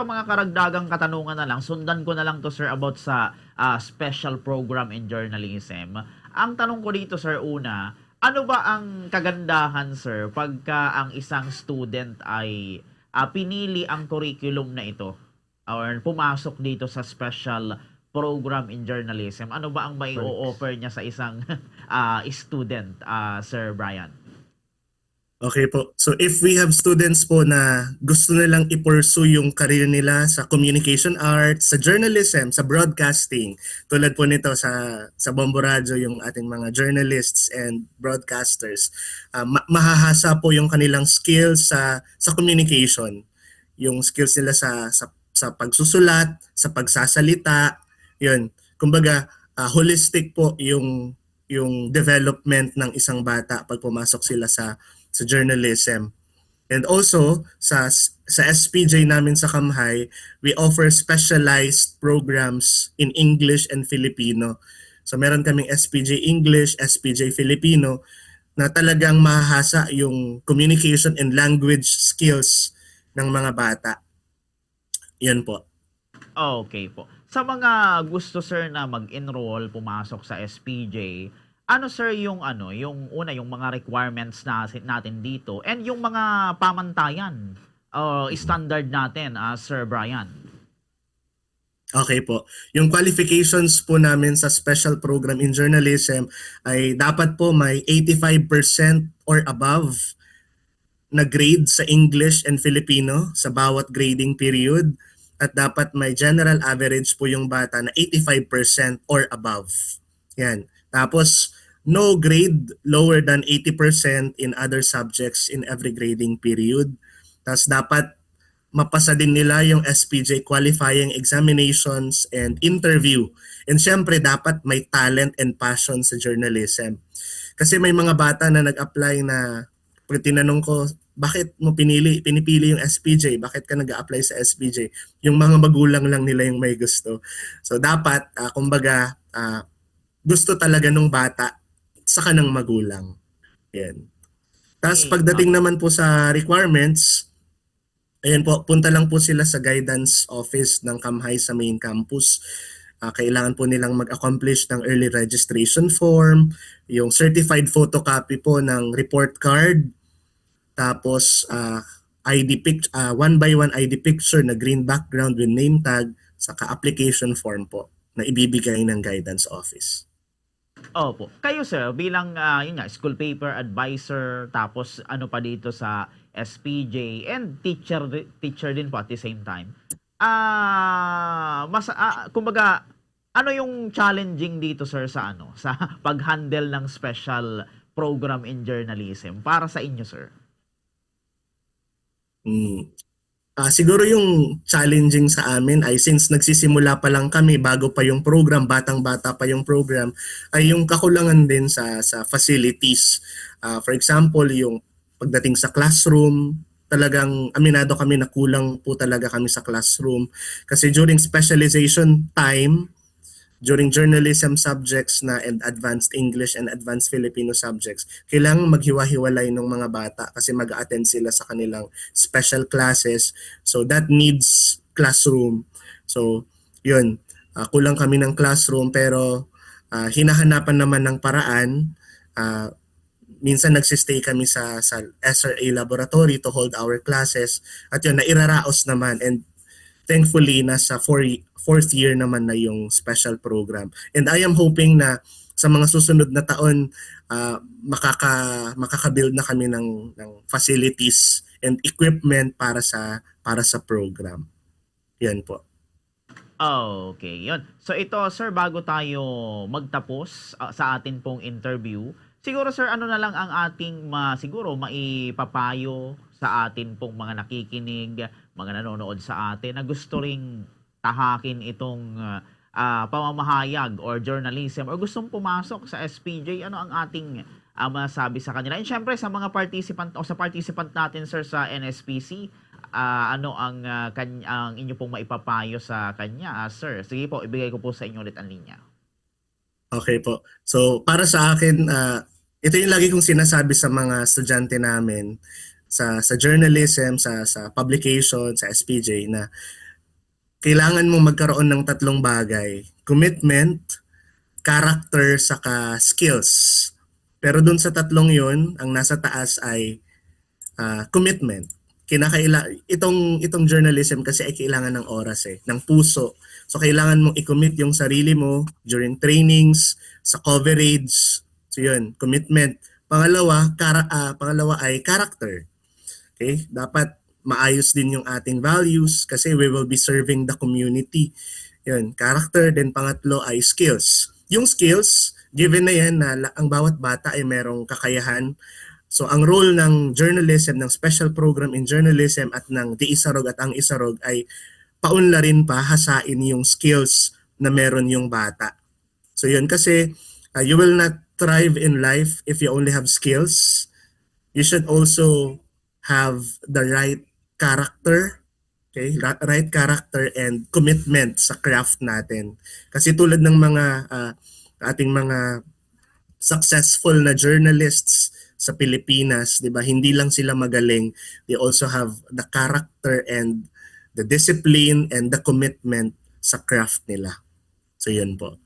ito mga karagdagang katanungan na lang, sundan ko na lang to sir about sa special program in journalism. Ang tanong ko dito sir una, ano ba ang kagandahan sir pagka ang isang student ay pinili ang curriculum na ito or pumasok dito sa special program in journalism? Ano ba ang may o-offer niya sa isang student, Sir Brian? Okay po. So if we have students po na gusto nilang i-pursue yung career nila sa communication arts, sa journalism, sa broadcasting, tulad po nito sa Bombo Radio, yung ating mga journalists and broadcasters, mahahasa po yung kanilang skills sa communication. Yung skills nila sa pagsusulat, sa pagsasalita, yun. Kumbaga, holistic po yung development ng isang bata pag pumasok sila sa journalism. And also, sa SPJ namin sa Kamhay, we offer specialized programs in English and Filipino. So meron kaming SPJ English, SPJ Filipino, na talagang mahahasa yung communication and language skills ng mga bata. Yan po. Okay po. Sa mga gusto sir na mag-enroll, pumasok sa SPJ, ano sir yung yung una yung mga requirements natin dito and yung mga pamantayan standard natin, Sir Brian? Okay po. Yung qualifications po namin sa special program in journalism ay dapat po may 85% or above na grade sa English and Filipino sa bawat grading period, at dapat may general average po yung bata na 85% or above. Yan. Tapos no grade lower than 80% in other subjects in every grading period. Tapos dapat mapasa din nila yung SPJ qualifying examinations and interview. And syempre dapat may talent and passion sa journalism. Kasi may mga bata na nag-apply na pag tinanong ko, bakit mo pinipili yung SPJ? Bakit ka nag-a-apply sa SPJ? Yung mga magulang lang nila yung may gusto. So dapat, kumbaga, gusto talaga nung bata sa kanang magulang. Yan. Tapos pagdating naman po sa requirements, ayan po, punta lang po sila sa guidance office ng Kamhay sa main campus. Kailangan po nilang mag-accomplish ng early registration form, yung certified photocopy po ng report card, tapos one by one ID picture na green background with name tag, saka application form po na ibibigay ng guidance office. Opo. Kayo sir, bilang yun nga, school paper advisor, tapos ano pa dito sa SPJ and teacher din po at the same time. Kumbaga, ano yung challenging dito sir sa sa pag-handle ng special program in journalism para sa inyo sir? Siguro yung challenging sa amin ay since nagsisimula pa lang kami, bago pa yung program, batang-bata pa yung program, ay yung kakulangan din sa facilities. For example, yung pagdating sa classroom, talagang aminado kami na kulang po talaga kami sa classroom. Kasi during specialization time, during journalism subjects na and advanced English and advanced Filipino subjects, kailangang maghiwa-hiwalay ng mga bata kasi mag-attend sila sa kanilang special classes. So that needs classroom. So yun, kulang kami ng classroom pero hinahanapan naman ng paraan. Minsan nagsistay kami sa SRA laboratory to hold our classes at yun, nairaraos naman, and thankfully nasa fourth year naman na yung special program. And I am hoping na sa mga susunod na taon, makaka-build na kami ng facilities and equipment para sa program. Yan po. Okay, yun. So ito sir, bago tayo magtapos sa atin pong interview, siguro sir, ano na lang ang ating siguro maipapayo sa atin pong mga nakikinig, mga nanonood sa atin na gusto ring tahakin itong pamamahayag or journalism or gustong pumasok sa SPJ, ano ang ating masabi sa kanila? And syempre sa mga participant o sa participant natin sir sa NSPC, ano ang inyo pong maipapayo sa kanya, sir? Sige po, ibigay ko po sa inyo ulit ang linya. Okay po. So para sa akin, ito yung lagi kong sinasabi sa mga estudyante namin sa journalism, sa publication, sa SPJ, na kailangan mong magkaroon ng tatlong bagay: commitment, character, saka skills. Pero dun sa tatlong yun, ang nasa taas ay commitment. Itong journalism kasi ay kailangan ng oras ng puso. So kailangan mong i-commit yung sarili mo during trainings, sa coverage. So yun, commitment. Pangalawa ay character. Okay? Dapat maayos din yung ating values kasi we will be serving the community. Yun, character. Then pangatlo ay skills. Yung skills, given na yan na ang bawat bata ay merong kakayahan. So ang role ng journalism, ng special program in journalism at ng Di Isarog at Ang Isarog ay paunlarin pa, hasain yung skills na meron yung bata. So yun, kasi you will not thrive in life if you only have skills. You should also have the right character, okay? Right character and commitment sa craft natin. Kasi tulad ng mga ating mga successful na journalists sa Pilipinas, 'di ba? Hindi lang sila magaling, they also have the character and the discipline and the commitment sa craft nila. So yun po.